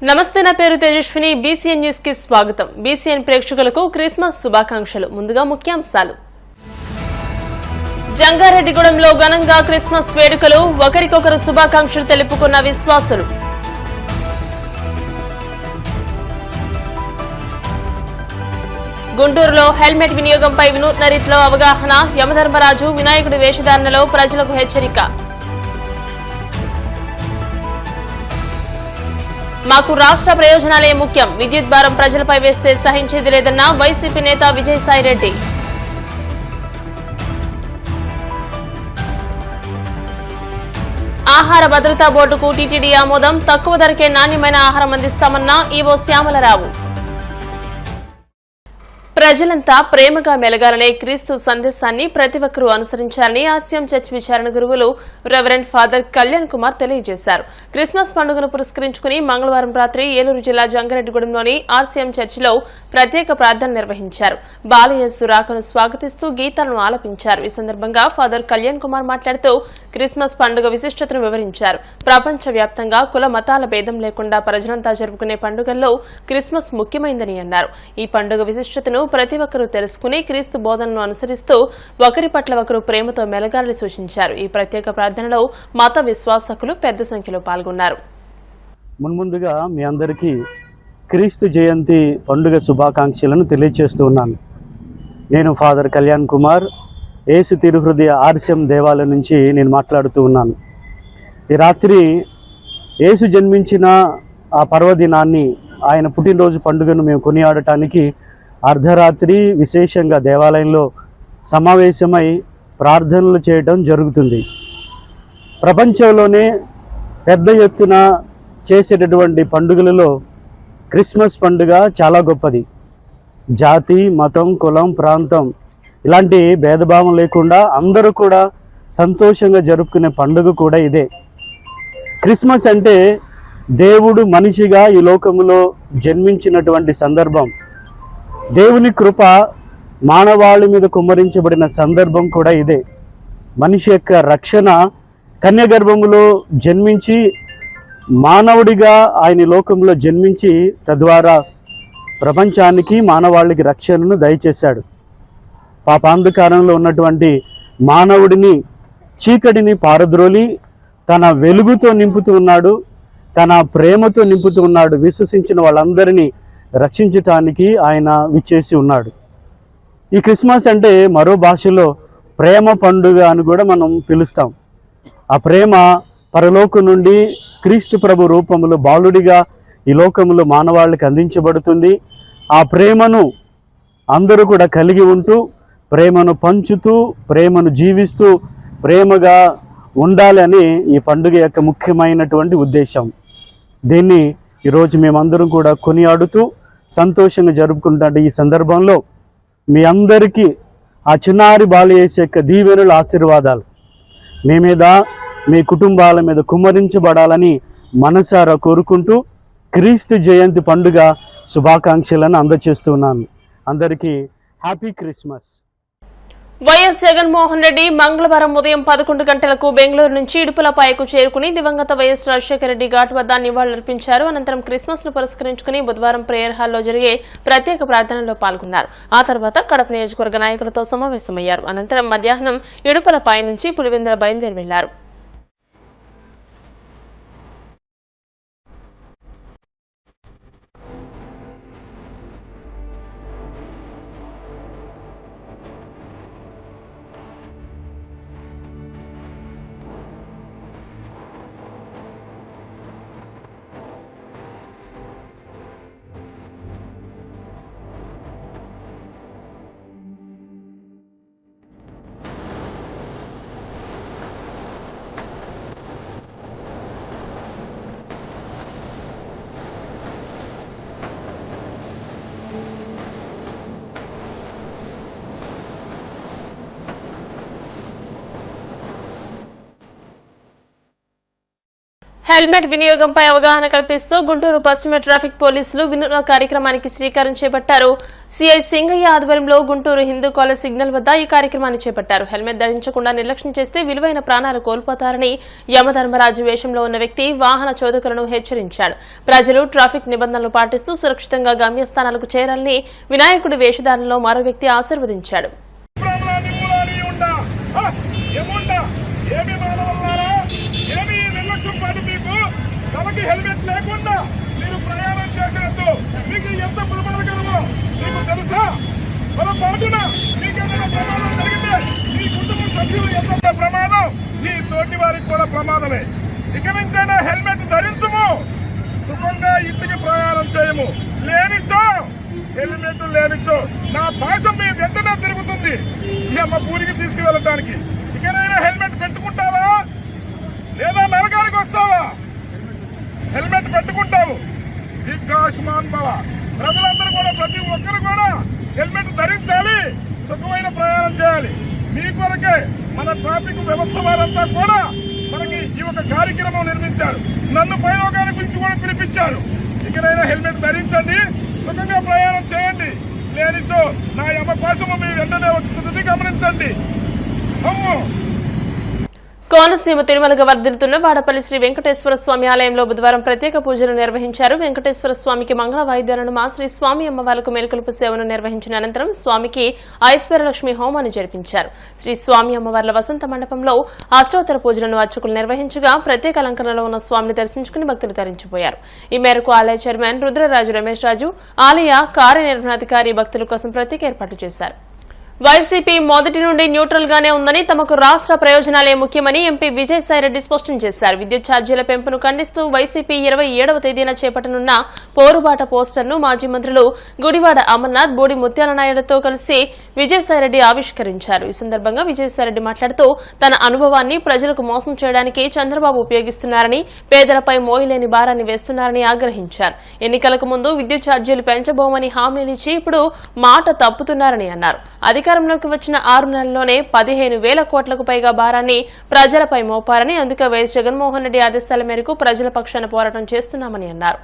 నమస్తే, నా పేరు తేజస్విని. బీసీఎన్ న్యూస్ కి స్వాగతం. బీసీఎన్ ప్రేక్షకులకు క్రిస్మస్ శుభాకాంక్షలు. ముందుగా ముఖ్యాంశాలు. జంగారెడ్డిగూడెంలో ఘనంగా క్రిస్మస్ వేడుకలు. ఒకరికొకరు శుభాకాంక్షలు తెలుపుకున్న విశ్వాసులు. గుంటూరులో హెల్మెట్ వినియోగంపై వినూత్న రీతిలో అవగాహన. యమధర్మరాజు వినాయకుడి వేషధారణలో ప్రజలకు హెచ్చరిక. మాకు రాష్ట్ర ప్రయోజనాలే ముఖ్యం. విద్యుత్ భారం ప్రజలపై వేస్తే సహించేది లేదన్న వైసీపీ నేత విజయసాయిరెడ్డి. ఆహార భద్రతా బోర్డుకు టీటీడీ ఆమోదం. తక్కువ ధరకే నాణ్యమైన ఆహారం అందిస్తామన్న ఈవో శ్యామలరావు. ప్రజలంతా ప్రేమగా మెలగాలనే క్రీస్తు సందేశాన్ని ప్రతి ఒక్కరూ అనుసరించాలని ఆర్సీఎం చర్చ్ విచారణ గురువులు రెవరెండ్ ఫాదర్ కళ్యాణ్ కుమార్ తెలియజేశారు. క్రిస్మస్ పండుగను పురస్కరించుకుని మంగళవారం రాత్రి ఏలూరు జిల్లా జంగారెడ్డిగూడెంలోని ఆర్సీఎం చర్చిలో ప్రత్యేక ప్రార్థన నిర్వహించారు. బాలయేసు రాకను స్వాగతిస్తూ గీతాలను ఆలపించారు. ఈ సందర్భంగా ఫాదర్ కళ్యాణ్ కుమార్ మాట్లాడుతూ క్రిస్మస్ పండుగ విశిష్టతను వివరించారు. ప్రపంచ వ్యాప్తంగా కుల మతాల భేదం లేకుండా ప్రజలంతా జరుపుకునే పండుగల్లో క్రిస్మస్ ముఖ్యమైందని అన్నారు. ఈ పండుగ విశిష్టతను ప్రతి ఒక్కరూ తెలుసుకుని క్రీస్తు బోధనను అనుసరిస్తూ ఒకరి పట్ల ఒకరు ప్రేమతో మెలగాలని సూచించారు. ఈ ప్రత్యేక ప్రార్థనలో మత విశ్వాసకులు పెద్ద సంఖ్యలో పాల్గొన్నారు. మున్ముందుగా మీ అందరికీ క్రీస్తు జయంతి పండుగ శుభాకాంక్షలను తెలియజేస్తూ ఉన్నాను. నేను ఫాదర్ కళ్యాణ్ కుమార్, యేసు తిరుహృదయ ఆర్సీఎం దేవాలయం నుంచి నేను మాట్లాడుతూ ఉన్నాను. ఈ రాత్రి యేసు జన్మించిన ఆ పర్వదినాన్ని, ఆయన పుట్టినరోజు పండుగను మేము కొనియాడటానికి అర్ధరాత్రి విశేషంగా దేవాలయంలో సమావేశమై ప్రార్థనలు చేయడం జరుగుతుంది. ప్రపంచంలోనే పెద్ద ఎత్తున చేసేటటువంటి పండుగలలో క్రిస్మస్ పండుగ చాలా గొప్పది. జాతి, మతం, కులం, ప్రాంతం ఇలాంటి భేదభావం లేకుండా అందరూ కూడా సంతోషంగా జరుపుకునే పండుగ కూడా ఇదే. క్రిస్మస్ అంటే దేవుడు మనిషిగా ఈ లోకములో జన్మించినటువంటి సందర్భం. దేవుని కృప మానవాళి మీద కుమ్మరించబడిన సందర్భం కూడా ఇదే. మనిషి యొక్క రక్షణ కన్యగర్భములో జన్మించి మానవుడిగా ఆయన లోకంలో జన్మించి తద్వారా ప్రపంచానికి మానవాళికి రక్షణను దయచేశాడు. పాపాంధకారంలో ఉన్నటువంటి మానవుడిని, చీకటిని పారద్రోలి తన వెలుగుతో నింపుతూ ఉన్నాడు, తన ప్రేమతో నింపుతూ ఉన్నాడు. విశ్వసించిన వాళ్ళందరినీ రక్షించటానికి ఆయన విచ్చేసి ఉన్నాడు. ఈ క్రిస్మస్ అంటే మరో భాషలో ప్రేమ పండుగ అని కూడా మనం పిలుస్తాం. ఆ ప్రేమ పరలోకం నుండి క్రీస్తు ప్రభు రూపంలో బాలుడిగా ఈ లోకంలో మానవాళికి అందించబడుతుంది. ఆ ప్రేమను అందరూ కూడా కలిగి ఉంటూ, ప్రేమను పంచుతూ, ప్రేమను జీవిస్తూ, ప్రేమగా ఉండాలి అని ఈ పండుగ యొక్క ముఖ్యమైనటువంటి ఉద్దేశం. దీన్ని ఈరోజు మేమందరం కూడా కొనియాడుతూ సంతోషంగా జరుపుకుంటున్న ఈ సందర్భంలో మీ అందరికీ ఆ చిన్నారి బాలయేసు యొక్క దీవెనల ఆశీర్వాదాలు మీ మీద, మీ కుటుంబాల మీద కుమ్మరించబడాలని మనసారా కోరుకుంటూ క్రీస్తు జయంతి పండుగ శుభాకాంక్షలను అందజేస్తున్నాను. అందరికీ happy Christmas. YS Jaganmohan Reddy మంగళవారం ఉదయం 11 గంటలకు బెంగళూరు నుంచి ఇడుపులపాయకు చేరుకుని దివంగత వైఎస్ రాజశేఖర రెడ్డి ఘాట్ వద్ద నివాళులర్పించారు. అనంతరం క్రిస్మస్ ను పురస్కరించుకుని బుధవారం ప్రేయర్ హాల్లో జరిగే ప్రత్యేక ప్రార్థనలో పాల్గొన్నారు. ఆ తర్వాత కడప నియోజకవర్గ నాయకులతో సమావేశమయ్యారు. అనంతరం మధ్యాహ్నం ఇడుపులపాయ నుంచి పులివెందుల బయలుదేరి వెళ్లారు. హెల్మెట్ వినియోగంపై అవగాహన కల్పిస్తూ గుంటూరు పశ్చిమ ట్రాఫిక్ పోలీసులు వినూత్న కార్యక్రమానికి శ్రీకారం చేపట్టారు. సిఐ సింగయ్య ఆధ్వర్యంలో గుంటూరు హిందూ కాలేజ్ సిగ్నల్ వద్ద ఈ కార్యక్రమాన్ని చేపట్టారు. హెల్మెట్ ధరించకుండా నిర్లక్ష్యం చేస్తే విలువైన ప్రాణాలు కోల్పోతారని యమధర్మరాజు వేషంలో ఉన్న వ్యక్తి వాహన చోదకులను హెచ్చరించాడు. ప్రజలు ట్రాఫిక్ నిబంధనలు పాటిస్తూ సురక్షితంగా గమ్యస్థానాలకు చేరాలని వినాయకుడి వేషధారణలో మరో వ్యక్తి ఆశీర్వదించాడు. తమకి హెల్మెట్ లేకుండా మీరు ప్రయాణం చేసినట్టు మీకు ఎంత ప్రమాదకరమో మీకు తెలుసా? మన పాటున మీకు ఏదైనా ప్రమాదం జరిగితే మీ కుటుంబ సభ్యులు ఎంత ప్రమాదం, మీ తోటి వారికి కూడా ప్రమాదమే. ఇక నుంచైనా హెల్మెట్ ధరించము, సుఖంగా ఇంటికి ప్రయాణం చేయము. లేనిచో హెల్మెట్ లేనిచో నా భాష మీ వెంటనే తిరుగుతుంది ఈ అమ్మ పూరికి తీసుకువెళ్ళటానికి. ఇకనైనా హెల్మెట్ పెట్టుకుంటావా లేదా నరకానికి వస్తావా? హెల్మెట్ పెట్టుకుంటావు, దీర్ఘాయుష్మాన్ భవ. ప్రజలందరూ కూడా ప్రతి ఒక్కరు కూడా హెల్మెట్ ధరించాలి, సుఖమైన ప్రయాణం చేయాలి. మీ కొరకే మన ట్రాఫిక్ వ్యవస్థ వారంతా కూడా మనకి ఈ ఒక కార్యక్రమం నిర్మించారు. నన్ను ప్రయోగాల గురించి కూడా పిలిపించారు. ఇకనైనా హెల్మెట్ ధరించండి, సుఖంగా ప్రయాణం చేయండి. లేనిచో నా యమ కోసము మీ వెంటనే వస్తుంది, గమనించండి. అమ్మో కోనసీమ తిరుమలగా వర్ధిల్లుతున్న వాడపల్లి శ్రీ వెంకటేశ్వర స్వామి ఆలయంలో బుధవారం ప్రత్యేక పూజలు నిర్వహించారు. వెంకటేశ్వర స్వామికి మంగళ వాయిద్యాలను శ్రీ స్వామి అమ్మవార్లకు మేలుకొలుపు సేవను నిర్వహించిన అనంతరం స్వామికి ఐశ్వర్యలక్ష్మి హోమాన్ని జరిపించారు. శ్రీ స్వామి అమ్మవార్ల వసంత మండపంలో అష్టోత్తర పూజలను అర్చకులు నిర్వహించగా ప్రత్యేక అలంకరణలో ఉన్న స్వామిని దర్శించుకుని భక్తులు తరించిపోయారు. ఈ మేరకు ఆలయ చైర్మన్ రుద్రరాజు రమేష్ రాజు, ఆలయ కార్యనిర్వహణాధికారి భక్తుల కోసం ప్రత్యేక ఏర్పాట్లు చేశారు. వైసీపీ మొదటి నుండి న్యూట్రల్ గానే ఉందని, తమకు రాష్ట్ర ప్రయోజనాలే ముఖ్యమని ఎంపీ విజయసాయిరెడ్డి స్పష్టం చేశారు. విద్యుత్ ఛార్జీల పెంపును ఖండిస్తూ వైసీపీ 27వ తేదీన చేపట్టనున్న పోరుబాట పోస్టర్ను మాజీ మంత్రులు గుడివాడ అమర్నాథ్, బోడి ముత్యాల నాయుడుతో కలిసి విజయసాయిరెడ్డి ఆవిష్కరించారు. ఈ సందర్భంగా విజయసాయిరెడ్డి మాట్లాడుతూ తన అనుభవాన్ని ప్రజలకు మోసం చేయడానికి చంద్రబాబు ఉపయోగిస్తున్నారని, పేదలపై మోయలేని భారాన్ని వేస్తున్నారని ఆగ్రహించారు. ఎన్నికలకు ముందు విద్యుత్ ఛార్జీలు పెంచబోమని హామీలిచ్చి ఇప్పుడు మాట తప్పుతున్నారని అన్నారు. అధికారంలోకి వచ్చిన 6 నెలల్లోనే 15,000 కోట్లకు పైగా భారాన్ని ప్రజలపై మోపారని, అందుకే వైఎస్ జగన్మోహన్ రెడ్డి ఆదేశాల మేరకు ప్రజల పక్షాన పోరాటం చేస్తున్నామని అన్నారు.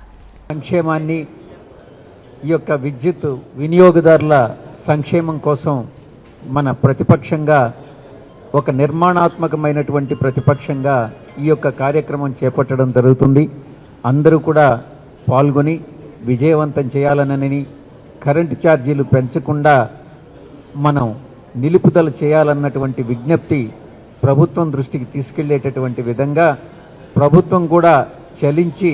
సంక్షేమాన్ని, ఈ యొక్క విద్యుత్ వినియోగదారుల సంక్షేమం కోసం మన ప్రతిపక్షంగా, ఒక నిర్మాణాత్మకమైనటువంటి ప్రతిపక్షంగా ఈ యొక్క కార్యక్రమం చేపట్టడం జరుగుతుంది. అందరూ కూడా పాల్గొని విజయవంతం చేయాలనని, కరెంటు ఛార్జీలు పెంచకుండా మనం నిలుపుదల చేయాలన్నటువంటి విజ్ఞప్తి ప్రభుత్వం దృష్టికి తీసుకెళ్లేటటువంటి విధంగా ప్రభుత్వం కూడా చలించి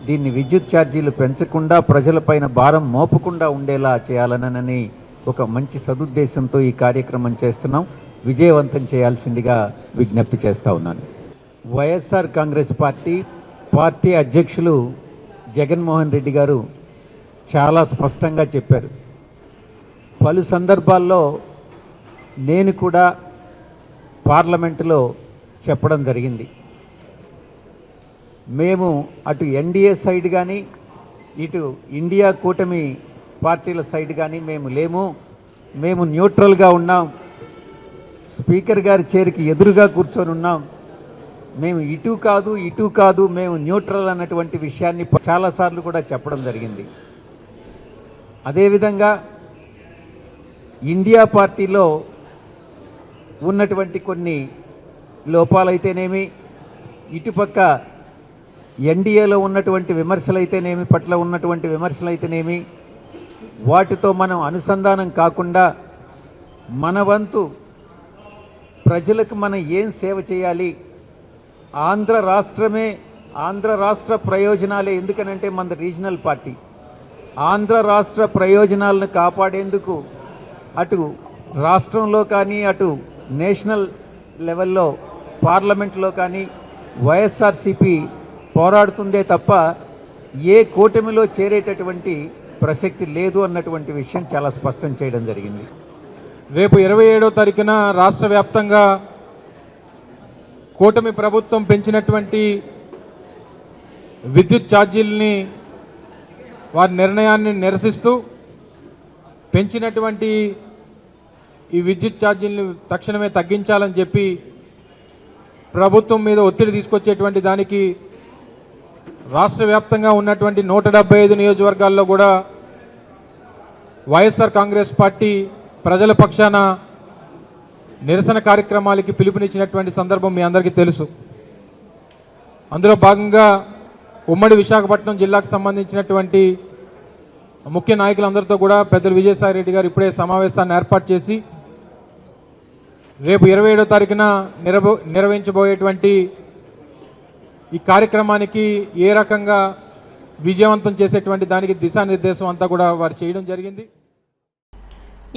దీన్ని విద్యుత్ ఛార్జీలు పెంచకుండా ప్రజలపైన భారం మోపకుండా ఉండేలా చేయాలనని ఒక మంచి సదుద్దేశంతో ఈ కార్యక్రమం చేస్తున్నాం. విజయవంతం చేయాల్సిందిగా విజ్ఞప్తి చేస్తా ఉన్నాను. వైఎస్ఆర్ కాంగ్రెస్ పార్టీ అధ్యక్షులు జగన్మోహన్ రెడ్డి గారు చాలా స్పష్టంగా చెప్పారు. పలు సందర్భాల్లో నేను కూడా పార్లమెంటులో చెప్పడం జరిగింది. మేము అటు ఎన్డీఏ సైడ్ కానీ, ఇటు ఇండియా కూటమి పార్టీల సైడ్ కానీ మేము లేము, మేము న్యూట్రల్గా ఉన్నాం, స్పీకర్ గారి చైర్కి ఎదురుగా కూర్చొని ఉన్నాం, మేము ఇటు కాదు మేము న్యూట్రల్ అన్నటువంటి విషయాన్ని చాలాసార్లు కూడా చెప్పడం జరిగింది. అదేవిధంగా ఇండియా పార్టీలో ఉన్నటువంటి కొన్ని లోపాలైతేనేమి, ఇటుపక్క ఎన్డీఏలో ఉన్నటువంటి విమర్శలైతేనేమి, పట్ల ఉన్నటువంటి విమర్శలైతేనేమి, వాటితో మనం అనుసంధానం కాకుండా మన వంతు ప్రజలకు మనం ఏం సేవ చేయాలి, ఆంధ్ర రాష్ట్ర ప్రయోజనాలే. ఎందుకనంటే మన రీజనల్ పార్టీ ఆంధ్ర రాష్ట్ర ప్రయోజనాలను కాపాడేందుకు అటు రాష్ట్రంలో కానీ, అటు నేషనల్ లెవెల్లో పార్లమెంట్లో కానీ వైఎస్ఆర్సీపీ పోరాడుతుందే తప్ప ఏ కూటమిలో చేరేటటువంటి ప్రసక్తి లేదు అన్నటువంటి విషయం చాలా స్పష్టం చేయడం జరిగింది. రేపు 27వ తారీఖున రాష్ట్ర వ్యాప్తంగా కూటమి ప్రభుత్వం పెంచినటువంటి విద్యుత్ ఛార్జీలని, వారి నిర్ణయాన్ని నిరసిస్తూ పెంచినటువంటి ఈ విద్యుత్ ఛార్జీలను తక్షణమే తగ్గించాలని చెప్పి ప్రభుత్వం మీద ఒత్తిడి తీసుకొచ్చేటువంటి దానికి రాష్ట్ర వ్యాప్తంగా ఉన్నటువంటి 175 నియోజకవర్గాల్లో కూడా వైఎస్ఆర్ కాంగ్రెస్ పార్టీ ప్రజల పక్షాన నిరసన కార్యక్రమాలకి పిలుపునిచ్చినటువంటి సందర్భం మీ అందరికీ తెలుసు. అందులో భాగంగా ఉమ్మడి విశాఖపట్నం జిల్లాకు సంబంధించినటువంటి ముఖ్య నాయకులందరితో కూడా పెద్దలు విజయసాయి రెడ్డి గారు ఇప్పుడే సమావేశాన్ని ఏర్పాటు చేసి రేపు 27వ తారీఖున నిర్వహించబోయేటువంటి ఈ కార్యక్రమానికి ఏ రకంగా విజయవంతం చేసేటువంటి దానికి దిశానిర్దేశం అంతా కూడా వారు చేయడం జరిగింది.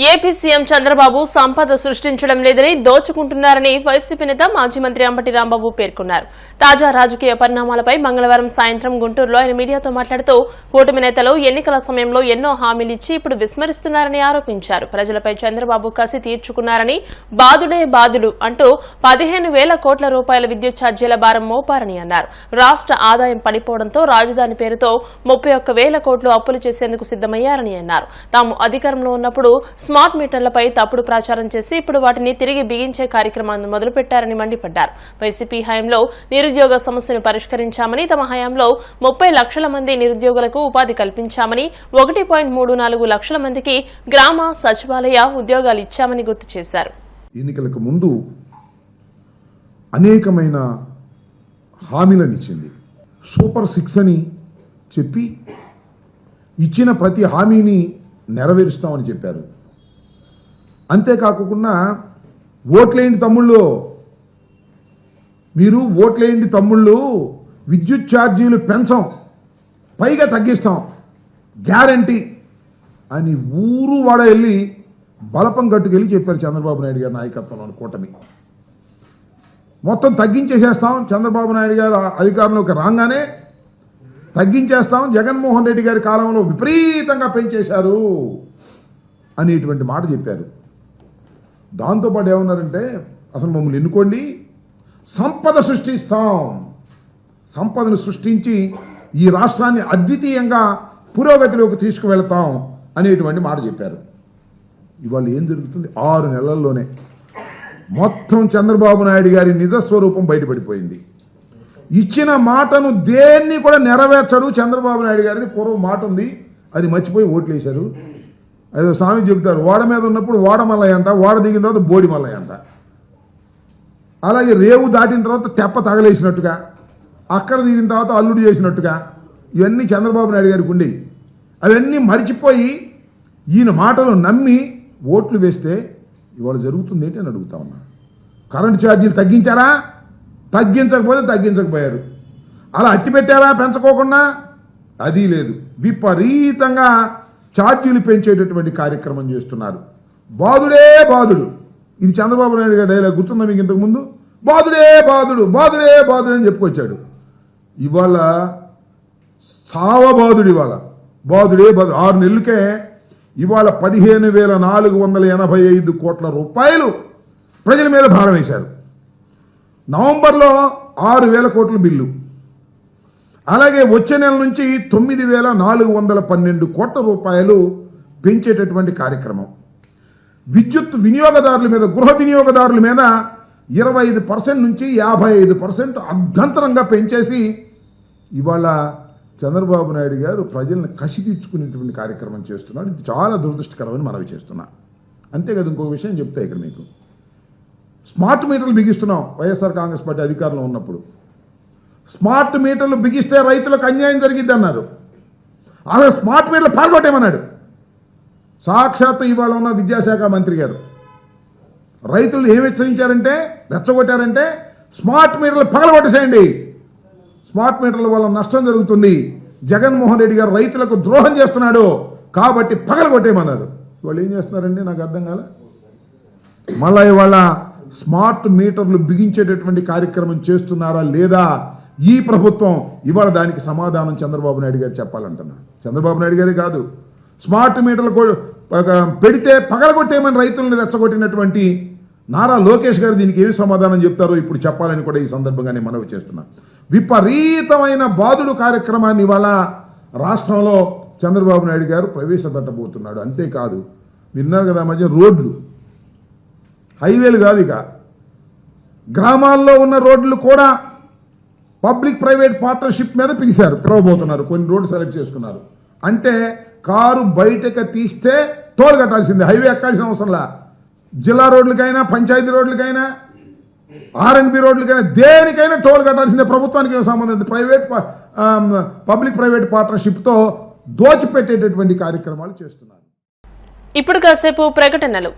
ఏపీ సీఎం చంద్రబాబు సంపద సృష్టించడం లేదని దోచుకుంటున్నారని వైసీపీ నేత మాజీ మంత్రి అంబటి రాంబాబు పేర్కొన్నారు. తాజా రాజకీయ పరిణామాలపై మంగళవారం సాయంత్రం గుంటూరులో ఆయన మీడియాతో మాట్లాడుతూ కూటమి నేతలు ఎన్నికల సమయంలో ఎన్నో హామీలిచ్చి ఇప్పుడు విస్మరిస్తున్నారని ఆరోపించారు. ప్రజలపై చంద్రబాబు కసి తీర్చుకున్నారని, బాదుడే బాదుడు అంటూ 15,000 కోట్ల రూపాయల విద్యుత్ ఛార్జీల భారం మోపారని అన్నారు. రాష్ట్ర ఆదాయం పడిపోవడంతో రాజధాని పేరుతో 31,000 కోట్లు అప్పులు చేసేందుకు సిద్దమయ్యారని అన్నారు. తాము అధికారంలో ఉన్నప్పుడు స్మార్ట్ మీటర్లపై తప్పుడు ప్రచారం చేసి ఇప్పుడు వాటిని తిరిగి బిగించే కార్యక్రమాన్ని మొదలుపెట్టారని మండిపడ్డారు. వైసీపీ హయాంలో నిరుద్యోగ సమస్యను పరిష్కరించామని, తమ హయాంలో 30 లక్షల మంది నిరుద్యోగులకు ఉపాధి కల్పించామని, 1.34 లక్షల మందికి గ్రామ సచివాలయ ఉద్యోగాలు ఇచ్చామని గుర్తు చేశారు. ఎన్నికలకు ముందు అనేకమైన హామీలను ఇచ్చింది. సూపర్ 6 అని చెప్పి ఇచ్చిన ప్రతి హామీని నెరవేరుస్తామని చెప్పారు. అంతేకాకుండా ఓట్లేండి తమ్ముళ్ళు, మీరు ఓట్లేండి తమ్ముళ్ళు, విద్యుత్ ఛార్జీలు పెంచాం, పైగా తగ్గిస్తాం, గ్యారంటీ అని ఊరు వాడ వెళ్ళి బలపం గట్టుకెళ్ళి చెప్పారు చంద్రబాబు నాయుడు గారి నాయకత్వంలోని కూటమి. మొత్తం తగ్గించేసేస్తాం, చంద్రబాబు నాయుడు గారు అధికారంలోకి రాగానే తగ్గించేస్తాం, జగన్మోహన్ రెడ్డి గారి కాలంలో విపరీతంగా పెంచేశారు అనేటువంటి మాట చెప్పారు. దాంతోపాటు ఏమన్నారంటే అసలు మమ్మల్ని ఎన్నుకోండి, సంపద సృష్టిస్తాం, సంపదను సృష్టించి ఈ రాష్ట్రాన్ని అద్వితీయంగా పురోగతిలోకి తీసుకువెళ్తాం అనేటువంటి మాట చెప్పారు. ఇవాళ ఏం జరుగుతుంది? 6 నెలల్లోనే మొత్తం చంద్రబాబు నాయుడు గారి నిజస్వరూపం బయటపడిపోయింది. ఇచ్చిన మాటను దేన్ని కూడా నెరవేర్చడు చంద్రబాబు నాయుడు గారిని. పూర్వం మాట ఉంది, అది మర్చిపోయి ఓట్లేశారు. అదే స్వామి చెబుతారు, ఓడ మీద ఉన్నప్పుడు ఓడ మల్లయ్య అంట, ఓడ దిగిన తర్వాత బోడి మల్లయ్య అంట. అలాగే రేవు దాటిన తర్వాత తెప్ప తగలేసినట్టుగా, అక్కడ దిగిన తర్వాత అల్లుడు చేసినట్టుగా ఇవన్నీ చంద్రబాబు నాయుడు గారికి ఉండేవి. అవన్నీ మర్చిపోయి ఈయన మాటలు నమ్మి ఓట్లు వేస్తే ఇవాళ జరుగుతుంది ఏంటి అని అడుగుతా ఉన్నా. కరెంటు ఛార్జీలు తగ్గించారా? తగ్గించకపోతే తగ్గించకపోయారు. అలా అట్టి పెట్టారా పెంచుకోకుండా? అది లేదు. విపరీతంగా ఛార్జీలు పెంచేటటువంటి కార్యక్రమం చేస్తున్నారు. బాదుడే బాదుడు, ఇది చంద్రబాబు నాయుడు గారి డైలాగ్ గుర్తుందా మీకు? ఇంతకుముందు బాదుడే బాదుడు, బాదుడే బాదుడు అని చెప్పుకొచ్చాడు. ఇవాళ సావబాదుడు, ఇవాళ బాదుడే బాదుడు. 6 నెలలకే ఇవాళ 15,485 కోట్ల రూపాయలు ప్రజల మీద భారం వేశారు. నవంబర్లో 6,000 కోట్ల బిల్లు, అలాగే వచ్చే నెల నుంచి 9,412 కోట్ల రూపాయలు పెంచేటటువంటి కార్యక్రమం. విద్యుత్ వినియోగదారుల మీద, గృహ వినియోగదారుల మీద 25% నుంచి 55% అర్ధంతరంగా పెంచేసి ఇవాళ చంద్రబాబు నాయుడు గారు ప్రజలను కసి తీర్చుకునేటువంటి కార్యక్రమం చేస్తున్నాడు. ఇది చాలా దురదృష్టకరమని మనవి చేస్తున్నా. అంతేకాదు ఇంకొక విషయం చెప్తా ఇక్కడ మీకు. స్మార్ట్ మీటర్లు బిగిస్తున్నాం వైఎస్ఆర్ కాంగ్రెస్ పార్టీ అధికారంలో ఉన్నప్పుడు. స్మార్ట్ మీటర్లు బిగిస్తే రైతులకు అన్యాయం జరిగిద్ది అన్నారు. అలా స్మార్ట్ మీటర్లు పాల్గొట్టేమన్నాడు. సాక్షాత్తు ఇవాళ ఉన్న విద్యాశాఖ మంత్రి గారు రైతులు ఏమి హెచ్చరించారంటే, రెచ్చగొట్టారంటే స్మార్ట్ మీటర్లు పగలగొట్టేసేయండి, స్మార్ట్ మీటర్ల వల్ల నష్టం జరుగుతుంది, జగన్మోహన్ రెడ్డి గారు రైతులకు ద్రోహం చేస్తున్నాడు కాబట్టి పగలగొట్టేయమన్నారు. వాళ్ళు ఏం చేస్తున్నారండి నాకు అర్థం కాలే. మళ్ళా ఇవాళ స్మార్ట్ మీటర్లు బిగించేటటువంటి కార్యక్రమం చేస్తున్నారా లేదా ఈ ప్రభుత్వం? ఇవాళ దానికి సమాధానం చంద్రబాబు నాయుడు గారు చెప్పాలంటున్నా. చంద్రబాబు నాయుడు గారే కాదు, స్మార్ట్ మీటర్లు పెడితే పగలగొట్టేయమని రైతులను రెచ్చగొట్టినటువంటి నారా లోకేష్ గారు దీనికి ఏమి సమాధానం చెప్తారో ఇప్పుడు చెప్పాలని కూడా ఈ సందర్భంగా నేను మనవి చేస్తున్నా. విపరీతమైన బాదుడు కార్యక్రమాన్ని ఇవాళ రాష్ట్రంలో చంద్రబాబు నాయుడు గారు ప్రవేశపెట్టబోతున్నాడు. అంతేకాదు, విన్నారు కదా మధ్య రోడ్లు, హైవేలు కాదు, ఇక గ్రామాల్లో ఉన్న రోడ్లు కూడా పబ్లిక్ ప్రైవేట్ పార్ట్నర్షిప్ మీద పిలవబోతున్నారు. కొన్ని రోడ్లు సెలెక్ట్ చేసుకున్నారు. అంటే కారు బయటకు తీస్తే టోల్ కట్టాల్సిందే, హైవే ఎక్కాల్సిన అవసరంలా. జిల్లా రోడ్లకైనా, పంచాయతీ రోడ్లకైనా, ఆర్ఎన్బి రోడ్లకైనా, దేనికైనా టోల్ కట్టాల్సిందే. ప్రభుత్వానికి ఏం సంబంధం? పబ్లిక్ ప్రైవేట్ పార్ట్నర్షిప్తో దోచిపెట్టేటటువంటి కార్యక్రమాలు చేస్తున్నారు. ఇప్పుడు కాసేపు ప్రకటనలు.